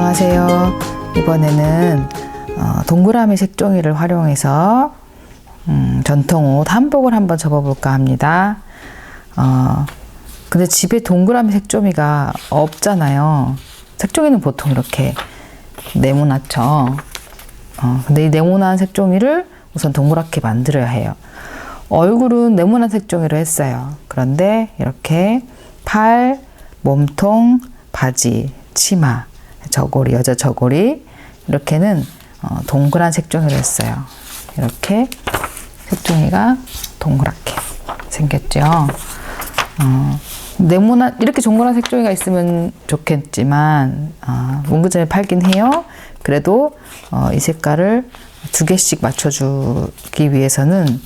안녕하세요. 이번에는 동그라미 색종이를 활용해서 전통 옷 한복을 한번 접어볼까 합니다. 근데 집에 동그라미 색종이가 없잖아요. 색종이는 보통 이렇게 네모나죠. 근데 이 네모난 색종이를 우선 동그랗게 만들어야 해요. 얼굴은 네모난 색종이로 했어요. 그런데 이렇게 팔, 몸통, 바지, 치마, 저고리, 여자 저고리 이렇게는 동그란 색종이로 했어요. 이렇게 색종이가 동그랗게 생겼죠. 네모난 이렇게 동그란 색종이가 있으면 좋겠지만 문구점에 팔긴 해요. 그래도 이 색깔을 2개씩 맞춰주기 위해서는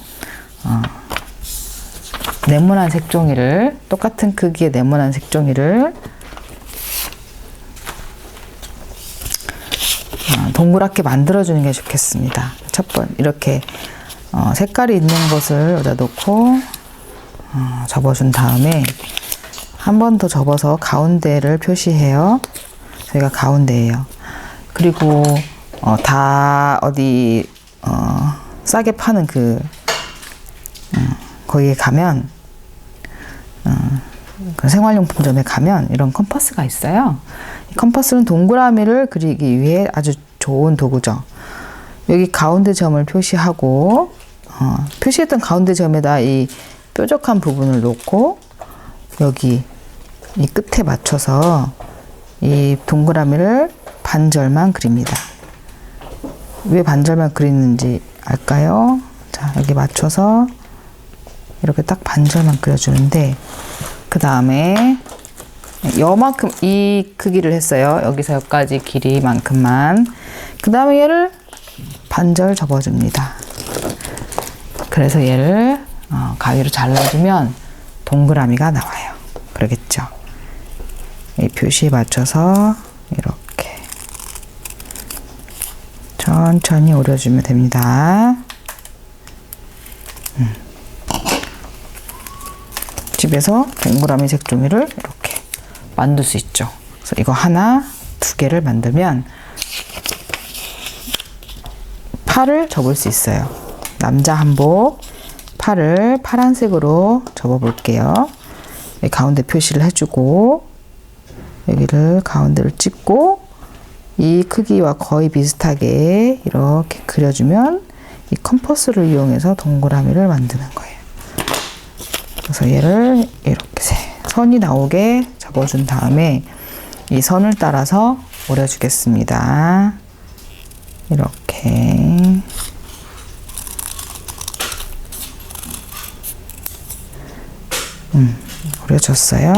네모난 색종이를 똑같은 크기의 네모난 색종이를 동그랗게 만들어주는 게 좋겠습니다. 첫 번째 이렇게 색깔이 있는 것을 여기다 놓고 접어준 다음에 한 번 더 접어서 가운데를 표시해요. 저희가 가운데예요. 그리고 다 어디 싸게 파는 거기에 가면 그 생활용품점에 가면 이런 컴퍼스가 있어요. 이 컴퍼스는 동그라미를 그리기 위해 아주 좋은 도구죠. 여기 가운데 점을 표시하고 표시했던 가운데 점에다 이 뾰족한 부분을 놓고 여기 이 끝에 맞춰서 이 동그라미를 반절만 그립니다. 왜 반절만 그리는지 알까요? 자, 여기 맞춰서 이렇게 딱 반절만 그려주는데 그 다음에 요만큼 이 크기를 했어요. 여기서 여기까지 길이만큼만. 그 다음에 얘를 반절 접어줍니다. 그래서 얘를 가위로 잘라주면 동그라미가 나와요. 그러겠죠? 이 표시에 맞춰서 이렇게 천천히 오려주면 됩니다. 집에서 동그라미 색종이를 이렇게 만들 수 있죠. 그래서 이거 하나, 2개를 만들면 팔을 접을 수 있어요. 남자 한복 팔을 파란색으로 접어 볼게요. 가운데 표시를 해주고 여기를 가운데를 찍고 이 크기와 거의 비슷하게 이렇게 그려주면 이 컴퍼스를 이용해서 동그라미를 만드는 거예요. 그래서 얘를 이렇게 선이 나오게 접어준 다음에 이 선을 따라서 오려주겠습니다. 이렇게 오려졌어요.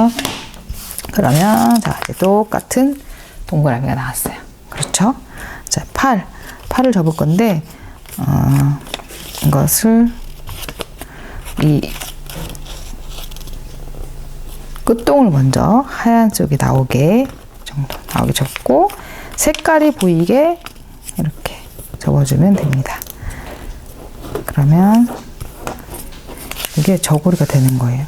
그러면 자 이제 똑같은 동그라미가 나왔어요. 그렇죠? 자 팔을 접을 건데 이것을 이 끝동을 먼저 하얀 쪽이 나오게 정도 나오게 접고 색깔이 보이게 이렇게 접어주면 됩니다. 그러면 이게 저고리가 되는 거예요.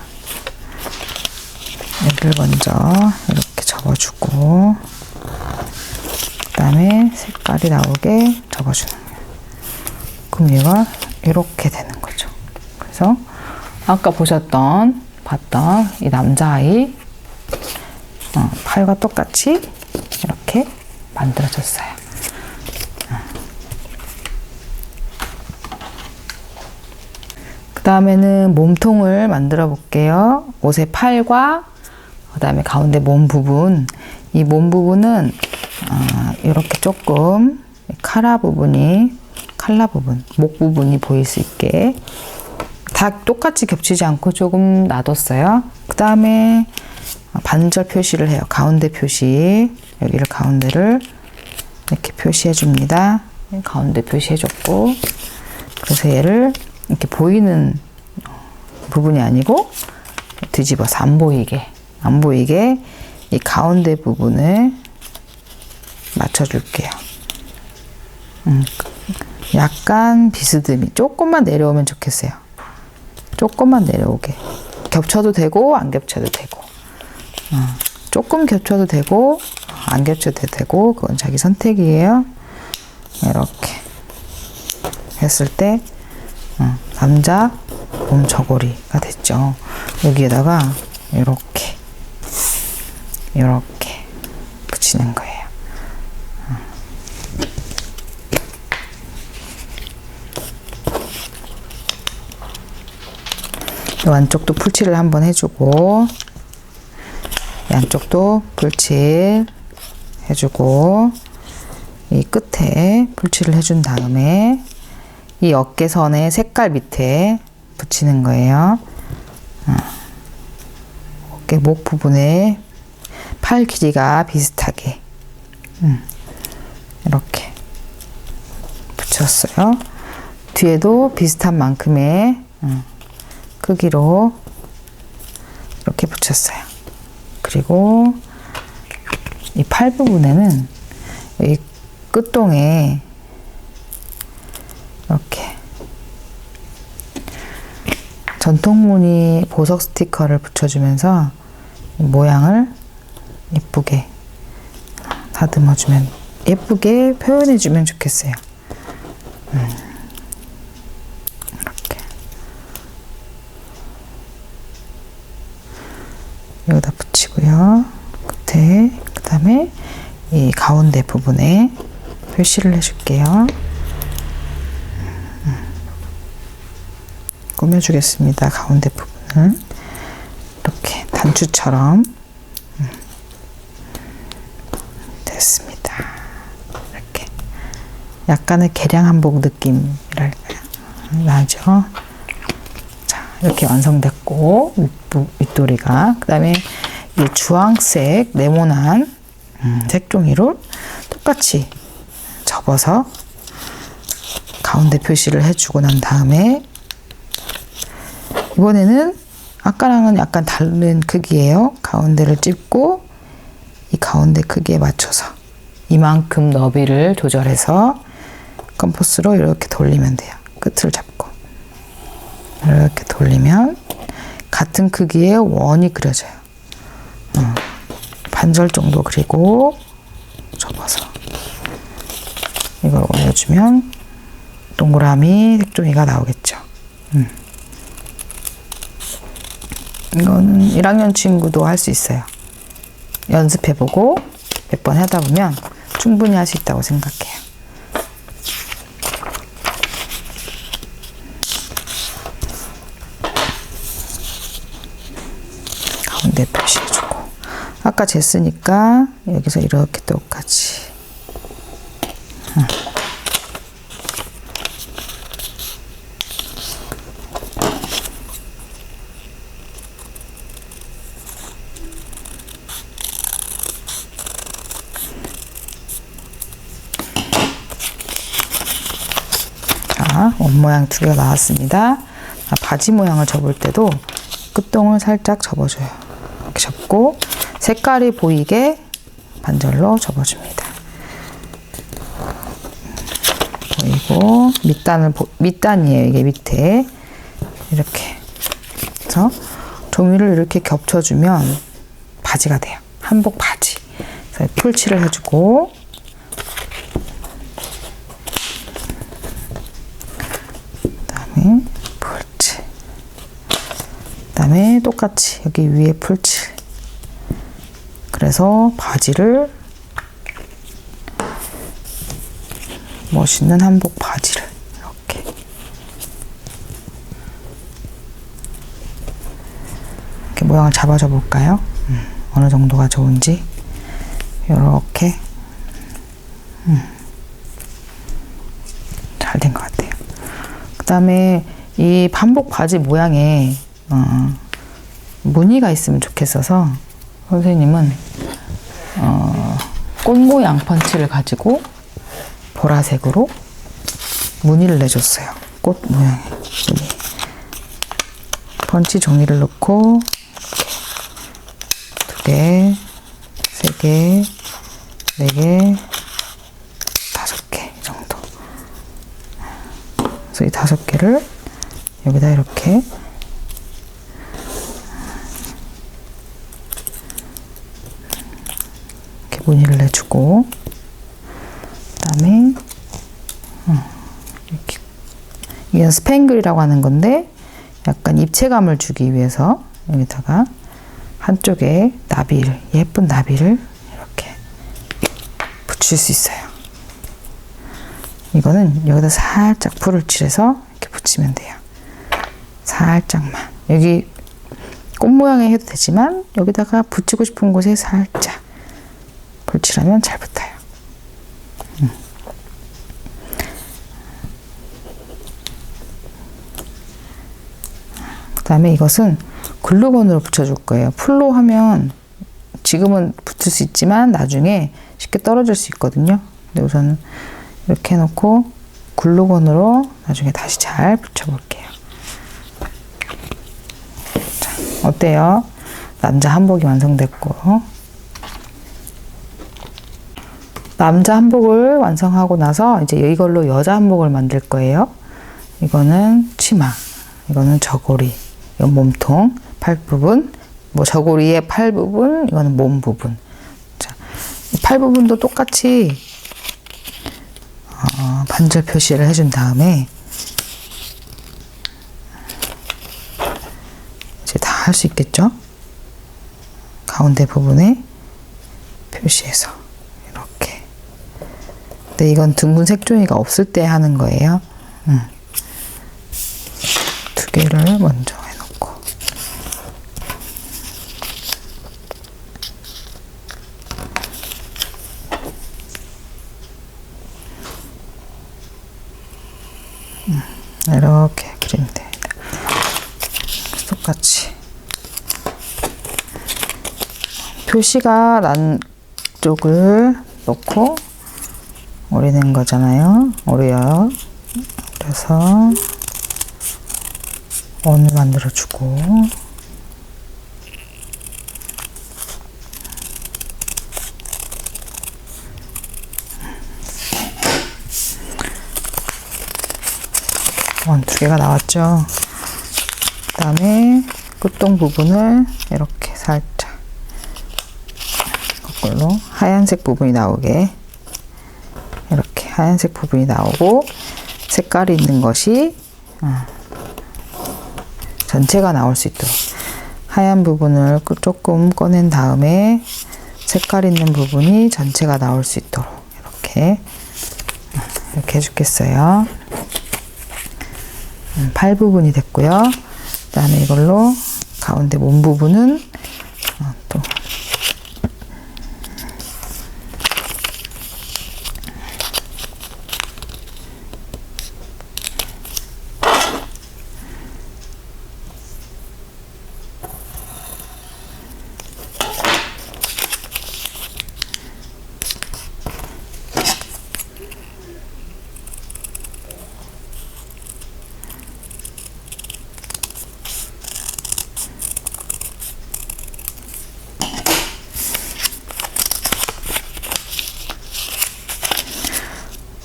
얘를 먼저 이렇게 접어주고 그 다음에 색깔이 나오게 접어주는 거예요. 그럼 얘가 이렇게 되는 거죠. 그래서 아까 봤던 이 남자아이 팔과 똑같이 이렇게 만들어졌어요. 그 다음에는 몸통을 만들어 볼게요. 옷의 팔과 그 다음에 가운데 몸 부분, 이 몸 부분은 이렇게 조금 칼라 부분, 목 부분이 보일 수 있게 다 똑같이 겹치지 않고 조금 놔뒀어요. 그 다음에 반절 표시를 해요. 가운데 표시, 여기를 가운데를 이렇게 표시해 줍니다. 가운데 표시해 줬고, 그래서 얘를 이렇게 보이는 부분이 아니고 뒤집어서 안 보이게 이 가운데 부분을 맞춰줄게요. 약간 비스듬히 조금만 내려오면 좋겠어요. 조금만 내려오게. 겹쳐도 되고 안 겹쳐도 되고 조금 겹쳐도 되고 안 겹쳐도 되고 그건 자기 선택이에요. 이렇게 했을 때 남자 봄 저고리가 됐죠. 여기에다가 이렇게 붙이는 거예요. 이 안쪽도 풀칠을 한번 해주고 이 안쪽도 풀칠 해주고 이 끝에 풀칠을 해준 다음에 이 어깨선의 색깔 밑에 붙이는 거예요. 어깨 목 부분에 팔 길이가 비슷하게 이렇게 붙였어요. 뒤에도 비슷한 만큼의 크기로 이렇게 붙였어요. 그리고 이 팔 부분에는 이 끝동에 이렇게 전통무늬 보석 스티커를 붙여주면서 모양을 예쁘게 다듬어주면 예쁘게 표현해주면 좋겠어요. 이렇게 여기다 붙이고요. 끝에 그 다음에 이 가운데 부분에 표시를 해줄게요. 꾸며주겠습니다. 가운데 부분은 이렇게 단추처럼 됐습니다. 이렇게 약간의 개량 한복 느낌이랄까요? 나죠? 자, 이렇게 완성됐고 윗도리가 그 다음에 이 주황색 네모난 색종이로 똑같이 접어서 가운데 표시를 해주고 난 다음에 이번에는 아까랑은 약간 다른 크기예요. 가운데를 찝고 이 가운데 크기에 맞춰서 이만큼 너비를 조절해서 컴퍼스로 이렇게 돌리면 돼요. 끝을 잡고 이렇게 돌리면 같은 크기의 원이 그려져요. 반절 정도 그리고 접어서 이걸 올려주면 동그라미 색종이가 나오겠죠. 이거는 1학년 친구도 할 수 있어요. 연습해보고 몇 번 하다 보면 충분히 할 수 있다고 생각해요. 가운데 표시해주고 아까 쟀으니까 여기서 이렇게 똑같이 원 모양 두 개가 나왔습니다. 바지 모양을 접을 때도 끝동을 살짝 접어줘요. 이렇게 접고 색깔이 보이게 반절로 접어줍니다. 보이고 밑단이에요. 이게 밑에 이렇게 해서 종이를 이렇게 겹쳐주면 바지가 돼요. 한복 바지. 그래서 풀칠을 해주고 풀칠. 그다음에 똑같이 여기 위에 풀칠. 그래서 바지를 멋있는 한복 바지를 이렇게 모양을 잡아줘 볼까요? 어느 정도가 좋은지 이렇게 잘 된 것 같아요. 그 다음에 이 한복 바지 모양에 무늬가 있으면 좋겠어서 선생님은 꽃 모양 펀치를 가지고 보라색으로 무늬를 내줬어요. 꽃 모양의 무늬. 펀치 종이를 넣고 두 개, 세 개, 네 개, 다섯 개 정도. 그래서 이 다섯 개를 여기다 이렇게 무늬를 내주고, 그다음에 이렇게, 이건 스팽글이라고 하는 건데 약간 입체감을 주기 위해서 여기다가 한쪽에 나비를, 예쁜 나비를 이렇게 붙일 수 있어요. 이거는 여기다 살짝 풀을 칠해서 이렇게 붙이면 돼요. 살짝만. 여기 꽃 모양에 해도 되지만 여기다가 붙이고 싶은 곳에 살짝 풀칠하면 잘 붙어요. 그 다음에 이것은 글루건으로 붙여줄 거예요. 풀로 하면 지금은 붙을 수 있지만 나중에 쉽게 떨어질 수 있거든요. 근데 우선 이렇게 해놓고 글루건으로 나중에 다시 잘 붙여볼게요. 자, 어때요? 남자 한복이 완성됐고, 남자 한복을 완성하고 나서 이제 이걸로 여자 한복을 만들 거예요. 이거는 치마, 이거는 저고리, 이건 몸통, 팔 부분, 뭐 저고리의 팔 부분, 이거는 몸 부분. 자, 팔 부분도 똑같이 반절 표시를 해준 다음에 이제 다 할 수 있겠죠? 가운데 부분에 표시해서 이렇게. 근데 이건 둥근 색종이가 없을 때 하는 거예요. 두 개를 먼저 해놓고, 이렇게 그리면 됩니다. 똑같이 표시가 난 쪽을 놓고 오리는 거잖아요. 오려요. 그래서 원을 만들어주고, 원 두 개가 나왔죠. 그 다음에 끝동 부분을 이렇게 살짝 거꾸로 하얀색 부분이 나오게, 이렇게 하얀색 부분이 나오고 색깔이 있는 것이 전체가 나올 수 있도록 하얀 부분을 조금 꺼낸 다음에 색깔 있는 부분이 전체가 나올 수 있도록 이렇게 해주겠어요. 팔 부분이 됐고요. 그 다음에 이걸로 가운데 몸 부분은 또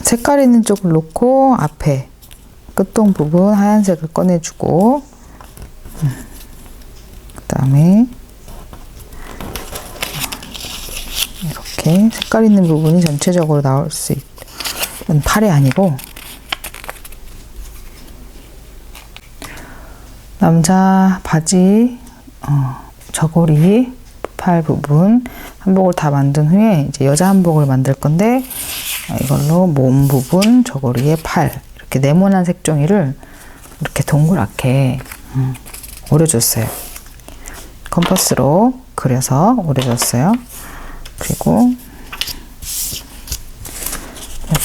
색깔 있는 쪽을 놓고 앞에 끝동 부분 하얀색을 꺼내주고, 그 다음에 이렇게 색깔 있는 부분이 전체적으로 나올 수 있는, 팔이 아니고 남자 바지 저고리 팔 부분 한복을 다 만든 후에 이제 여자 한복을 만들 건데, 이걸로 몸 부분, 저고리에 팔, 이렇게 네모난 색종이를 이렇게 동그랗게 오려줬어요. 컴퍼스로 그려서 오려줬어요. 그리고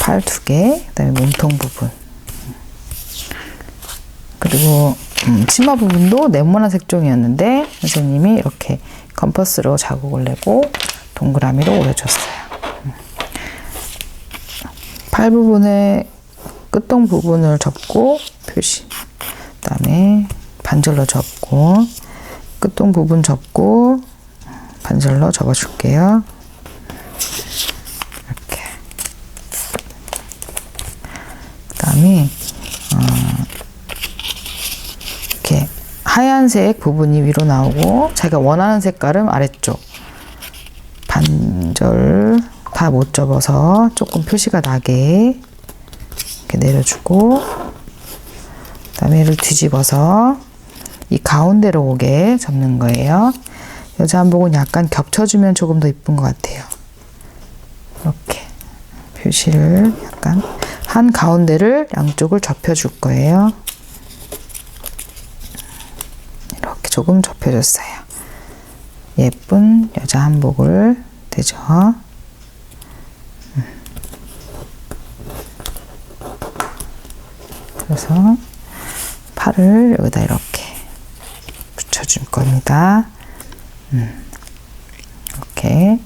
팔 두 개, 그다음에 몸통 부분, 그리고 치마 부분도 네모난 색종이였는데 선생님이 이렇게 컴퍼스로 자국을 내고 동그라미로 오려줬어요. 팔 부분에 끝동 부분을 접고 표시, 그 다음에 반절로 접고 끝동 부분 접고 반절로 접어줄게요. 이렇게. 그 다음에 이렇게 하얀색 부분이 위로 나오고 자기가 원하는 색깔은 아래쪽 반절 다 못 접어서 조금 표시가 나게 이렇게 내려주고, 그다음에 얘를 뒤집어서 이 가운데로 오게 접는 거예요. 여자 한복은 약간 겹쳐주면 조금 더 이쁜 것 같아요. 이렇게 표시를 약간 한 가운데를 양쪽을 접혀줄 거예요. 이렇게 조금 접혀줬어요. 예쁜 여자 한복을 되죠. 그래서 팔을 여기다 이렇게 붙여줄 겁니다. 이렇게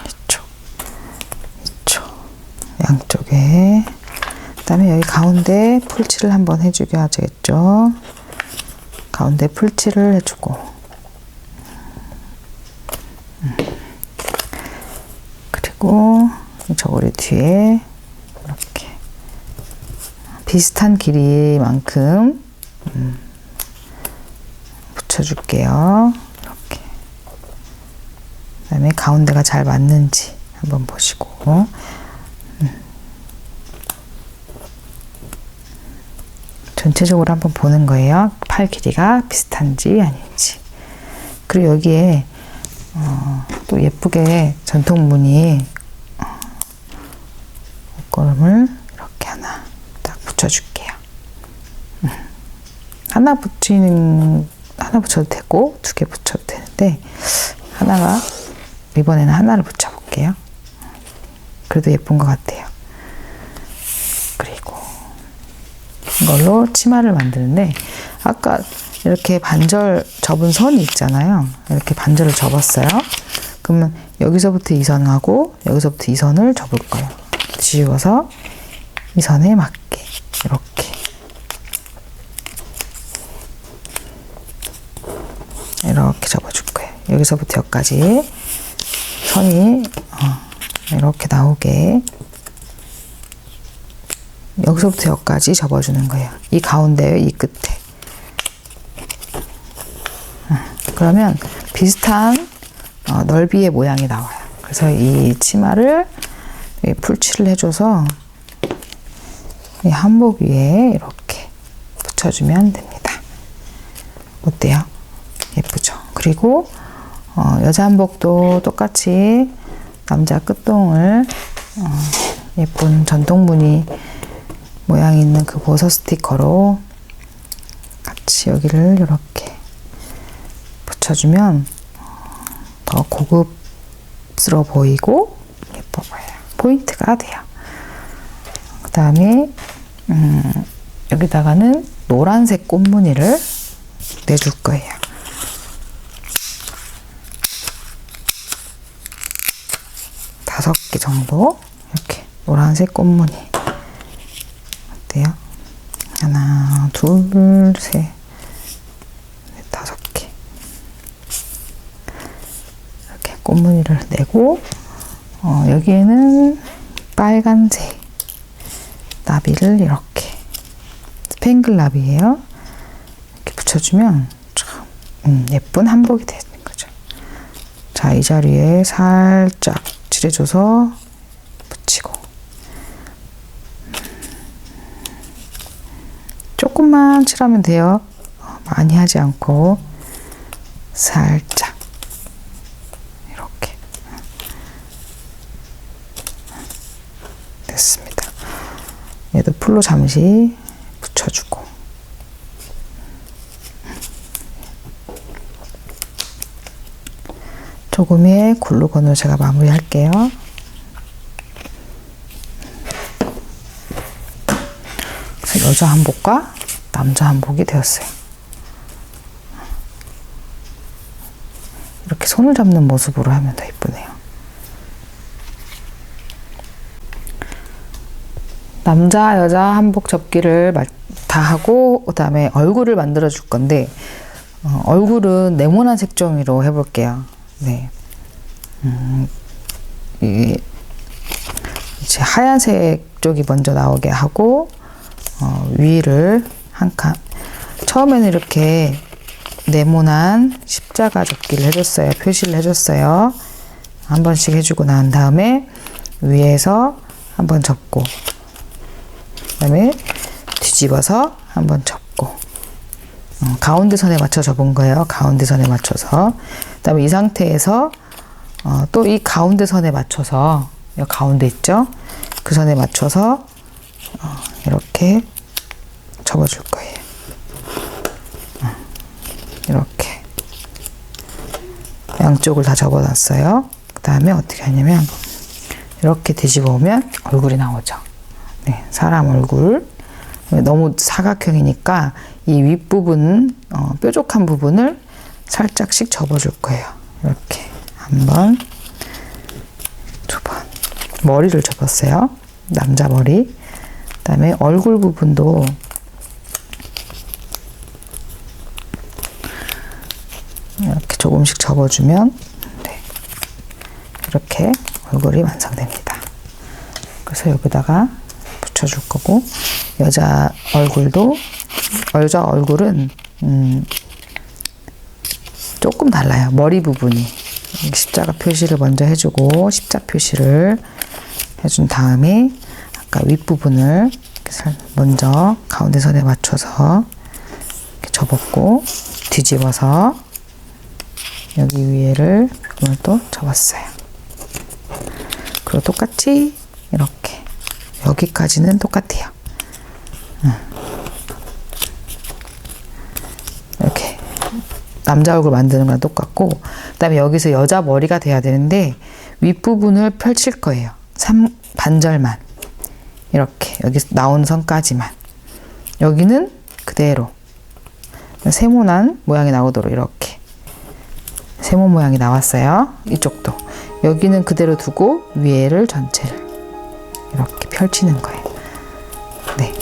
이쪽 양쪽에, 그다음에 여기 가운데 풀칠을 한번 해주게 하겠죠. 가운데 풀칠을 해주고, 그리고 저고리 뒤에 이렇게 비슷한 길이만큼 붙여줄게요. 이렇게. 그다음에 가운데가 잘 맞는지 한번 보시고, 전체적으로 한번 보는 거예요. 팔 길이가 비슷한지 아닌지. 그리고 여기에 또 예쁘게 전통 무늬 옷걸음을 이렇게 하나 딱 붙여줄게요. 하나 붙여도 되고 2개 붙여도 되는데, 이번에는 하나를 붙여볼게요. 그래도 예쁜 것 같아요. 그리고 이걸로 치마를 만드는데, 아까 이렇게 반절 접은 선이 있잖아요. 이렇게 반절을 접었어요. 그러면 여기서부터 이 선하고 여기서부터 이 선을 접을 거예요. 뒤집어서 이 선에 맞게 이렇게 접어줄 거예요. 여기서부터 여기까지 선이 이렇게 나오게, 여기서부터 여기까지 접어주는 거예요. 이 가운데요, 이 끝에. 그러면 비슷한 넓이의 모양이 나와요. 그래서 이 치마를 풀칠을 해줘서 이 한복 위에 이렇게 붙여주면 됩니다. 어때요? 예쁘죠? 그리고 여자 한복도 똑같이 남자 끝동을 예쁜 전통 무늬 모양이 있는 그 버섯 스티커로 같이 여기를 이렇게 붙여주면 더 고급스러워 보이고 예뻐 보여요. 포인트가 돼요. 그 다음에 여기다가는 노란색 꽃무늬를 내줄 거예요. 다섯 개 정도 이렇게 노란색 꽃무늬. 어때요? 하나, 둘, 셋, 넷, 5개. 이렇게 꽃무늬를 내고, 여기에는 빨간색 나비를 이렇게, 스팽글 나비예요. 이렇게 붙여주면 참 예쁜 한복이 되는 거죠. 자, 이 자리에 살짝 칠해줘서 붙이고, 조금만 칠하면 돼요. 많이 하지 않고 살짝 이렇게. 됐습니다. 얘도 풀로 잠시 붙여주고, 조금의 글루건으로 제가 마무리할게요. 여자 한복과 남자 한복이 되었어요. 이렇게 손을 잡는 모습으로 하면 더 예쁘네요. 남자 여자 한복 접기를 다 하고, 그 다음에 얼굴을 만들어 줄 건데, 얼굴은 네모난 색종이로 해볼게요. 네. 이제 하얀색 쪽이 먼저 나오게 하고, 위를 한 칸, 처음에는 이렇게 네모난 십자가 접기를 해줬어요. 표시를 해줬어요. 한 번씩 해주고 난 다음에 위에서 한번 접고, 그 다음에 뒤집어서 한번 접고, 가운데 선에 맞춰 접은 거예요. 가운데 선에 맞춰서. 그 다음에 이 상태에서 또 이 가운데 선에 맞춰서, 이 가운데 있죠? 그 선에 맞춰서 이렇게 접어줄 거예요. 이렇게 양쪽을 다 접어놨어요. 그 다음에 어떻게 하냐면 이렇게 뒤집어 오면 얼굴이 나오죠. 네, 사람 얼굴. 너무 사각형이니까 이 윗부분, 뾰족한 부분을 살짝씩 접어줄 거예요. 이렇게 한 번, 두 번. 머리를 접었어요. 남자 머리. 그 다음에 얼굴 부분도 이렇게 조금씩 접어주면, 네, 이렇게 얼굴이 완성됩니다. 그래서 여기다가 붙여줄 거고, 여자 얼굴은 조금 달라요. 머리 부분이 십자가 표시를 먼저 해주고, 십자 표시를 해준 다음에 아까 윗부분을 먼저 가운데 선에 맞춰서 이렇게 접었고, 뒤집어서 여기 위에를 오늘 또 접었어요. 그리고 똑같이 이렇게 여기까지는 똑같아요. 이렇게 남자 얼굴 만드는 거랑 똑같고, 그 다음에 여기서 여자 머리가 돼야 되는데 윗부분을 펼칠 거예요. 반절만, 이렇게 여기 나온 선까지만. 여기는 그대로 세모난 모양이 나오도록 이렇게 세모 모양이 나왔어요. 이쪽도 여기는 그대로 두고 위에를 전체를 이렇게 펼치는 거예요. 네,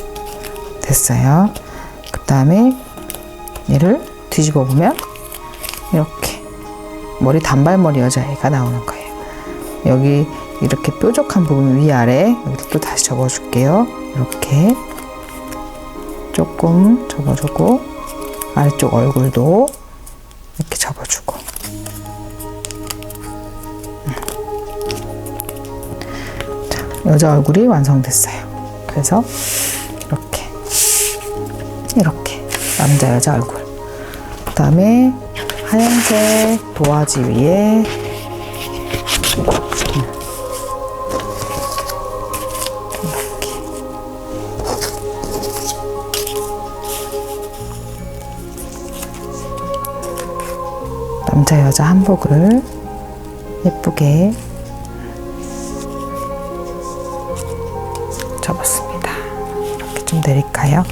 됐어요. 그 다음에 얘를 뒤집어 보면 이렇게 머리 단발머리 여자애가 나오는 거예요. 여기 이렇게 뾰족한 부분 위아래 여기도 또 다시 접어줄게요. 이렇게 조금 접어주고, 아래쪽 얼굴도 이렇게 접어주고. 자, 여자 얼굴이 완성됐어요. 그래서 이렇게 남자 여자 얼굴. 그 다음에 하얀색 도화지 위에 남자 여자 한복을 예쁘게 접었습니다. 이렇게 좀 내릴까요?